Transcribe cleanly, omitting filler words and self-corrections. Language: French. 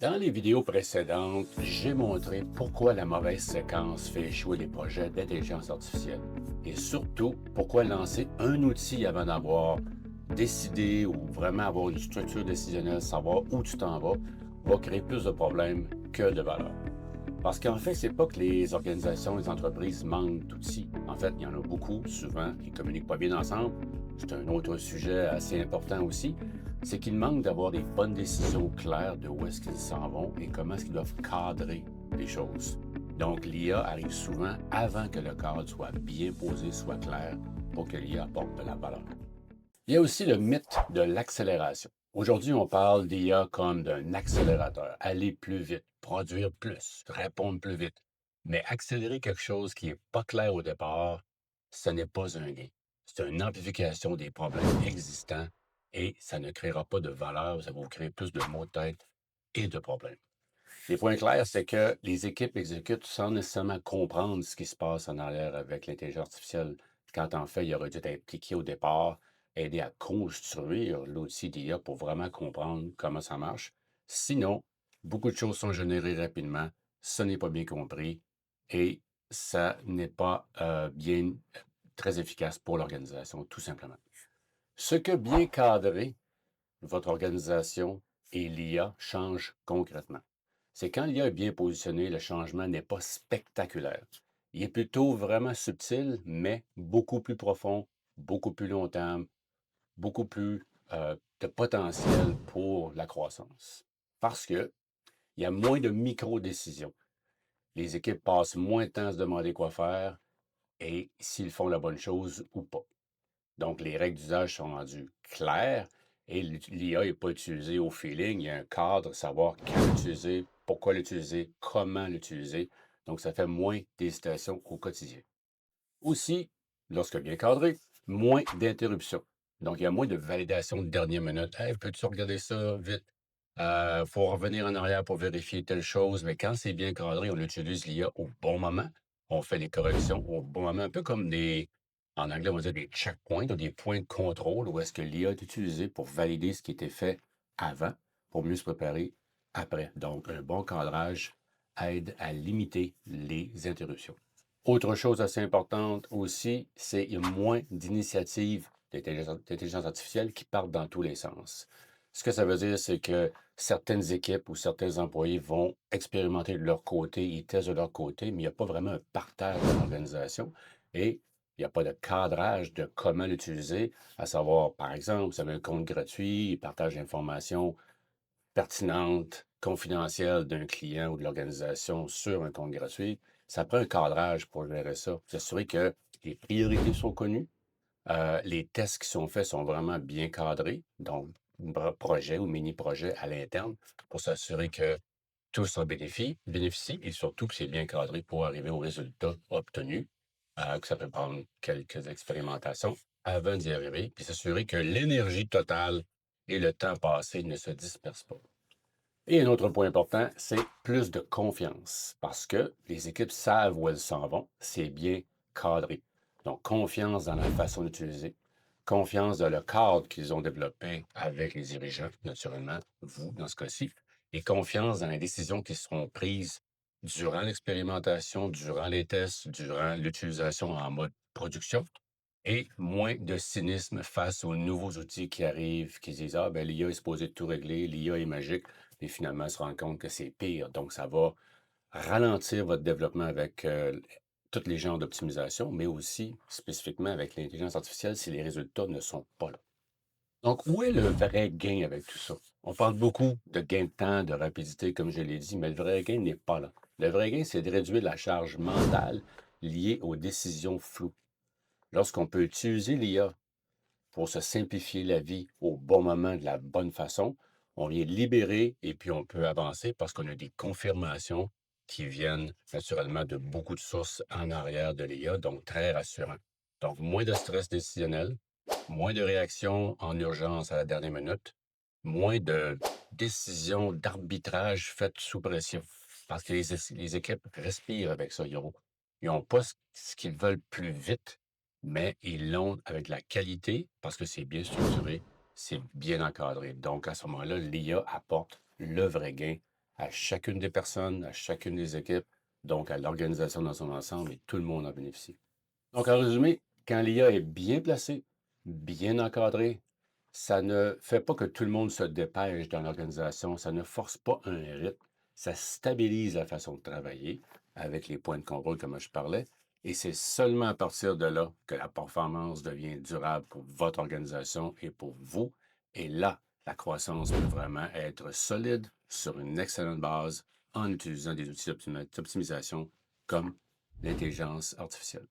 Dans les vidéos précédentes, j'ai montré pourquoi la mauvaise séquence fait échouer les projets d'intelligence artificielle et surtout pourquoi lancer un outil avant d'avoir décidé ou vraiment avoir une structure décisionnelle, savoir où tu t'en vas, va créer plus de problèmes que de valeur. Parce qu'en fait, c'est pas que les organisations, les entreprises manquent d'outils. En fait, il y en a beaucoup, souvent, qui ne communiquent pas bien ensemble. C'est un autre sujet assez important aussi. C'est qu'ils manquent d'avoir des bonnes décisions claires de où est-ce qu'ils s'en vont et comment est-ce qu'ils doivent cadrer les choses. Donc, l'IA arrive souvent avant que le cadre soit bien posé, soit clair, pour que l'IA apporte de la valeur. Il y a aussi le mythe de l'accélération. Aujourd'hui, on parle d'IA comme d'un accélérateur, aller plus vite, produire plus, répondre plus vite. Mais accélérer quelque chose qui n'est pas clair au départ, ce n'est pas un gain. C'est une amplification des problèmes existants et ça ne créera pas de valeur, ça va vous créer plus de maux de tête et de problèmes. Les points clairs, c'est que les équipes exécutent sans nécessairement comprendre ce qui se passe en arrière avec l'intelligence artificielle, quand en fait, il aurait dû être impliqué au départ, aider à construire l'outil d'IA pour vraiment comprendre comment ça marche. Sinon, beaucoup de choses sont générées rapidement, ce n'est pas bien compris et ça n'est pas bien très efficace pour l'organisation, tout simplement. Ce que bien cadrer votre organisation et l'IA changent concrètement. C'est quand l'IA est bien positionnée, le changement n'est pas spectaculaire. Il est plutôt vraiment subtil, mais beaucoup plus profond, beaucoup plus long terme, beaucoup plus de potentiel pour la croissance. Parce que il y a moins de micro-décisions. Les équipes passent moins de temps à se demander quoi faire et s'ils font la bonne chose ou pas. Donc, les règles d'usage sont rendues claires et l'IA n'est pas utilisée au feeling. Il y a un cadre, savoir quand l'utiliser, pourquoi l'utiliser, comment l'utiliser. Donc, ça fait moins d'hésitation au quotidien. Aussi, lorsque bien cadré, moins d'interruptions. Donc, il y a moins de validation de dernière minute. Hey, peux-tu regarder ça vite? Faut revenir en arrière pour vérifier telle chose. Mais quand c'est bien cadré, on utilise l'IA au bon moment. On fait les corrections au bon moment, un peu comme en anglais, on va dire des checkpoints ou des points de contrôle où est-ce que l'IA est utilisée pour valider ce qui était fait avant pour mieux se préparer après. Donc, un bon cadrage aide à limiter les interruptions. Autre chose assez importante aussi, c'est qu'il y a moins d'initiatives d'intelligence artificielle qui partent dans tous les sens. Ce que ça veut dire, c'est que certaines équipes ou certains employés vont expérimenter de leur côté, ils testent de leur côté, mais il n'y a pas vraiment un partage dans l'organisation et il n'y a pas de cadrage de comment l'utiliser, à savoir, par exemple, vous avez un compte gratuit, partage d'informations pertinente, confidentielle d'un client ou de l'organisation sur un compte gratuit, ça prend un cadrage pour gérer ça. S'assurer que les priorités sont connues, les tests qui sont faits sont vraiment bien cadrés, donc projet ou mini-projet à l'interne, pour s'assurer que tous en bénéficient et surtout que c'est bien cadré pour arriver au résultat obtenu, que ça peut prendre quelques expérimentations avant d'y arriver, puis s'assurer que l'énergie totale et le temps passé ne se dispersent pas. Et un autre point important, c'est plus de confiance, parce que les équipes savent où elles s'en vont, c'est bien cadré. Donc, confiance dans la façon d'utiliser, confiance dans le cadre qu'ils ont développé avec les dirigeants, naturellement, vous dans ce cas-ci, et confiance dans les décisions qui seront prises durant l'expérimentation, durant les tests, durant l'utilisation en mode production, et moins de cynisme face aux nouveaux outils qui arrivent, qui disent, ah, ben, l'IA est supposée tout régler, l'IA est magique, et finalement, se rendre compte que c'est pire. Donc, ça va ralentir votre développement avec tous les genres d'optimisation, mais aussi spécifiquement avec l'intelligence artificielle si les résultats ne sont pas là. Donc, où est le vrai gain avec tout ça? On parle beaucoup de gain de temps, de rapidité, comme je l'ai dit, mais le vrai gain n'est pas là. Le vrai gain, c'est de réduire la charge mentale liée aux décisions floues. Lorsqu'on peut utiliser l'IA pour se simplifier la vie au bon moment, de la bonne façon, on vient libérer et puis on peut avancer parce qu'on a des confirmations qui viennent naturellement de beaucoup de sources en arrière de l'IA, donc très rassurant. Donc, moins de stress décisionnel, moins de réactions en urgence à la dernière minute, moins de décisions d'arbitrage faites sous pression. Parce que les équipes respirent avec ça. Ils n'ont pas ce qu'ils veulent plus vite, mais ils l'ont avec la qualité parce que c'est bien structuré, c'est bien encadré. Donc, à ce moment-là, l'IA apporte le vrai gain à chacune des personnes, à chacune des équipes, donc à l'organisation dans son ensemble, et tout le monde en bénéficie. Donc, en résumé, quand l'IA est bien placée, bien encadrée, ça ne fait pas que tout le monde se dépêche dans l'organisation, ça ne force pas un rythme, ça stabilise la façon de travailler avec les points de contrôle comme je parlais, et c'est seulement à partir de là que la performance devient durable pour votre organisation et pour vous. Et là, la croissance peut vraiment être solide sur une excellente base en utilisant des outils d'optimisation comme l'intelligence artificielle.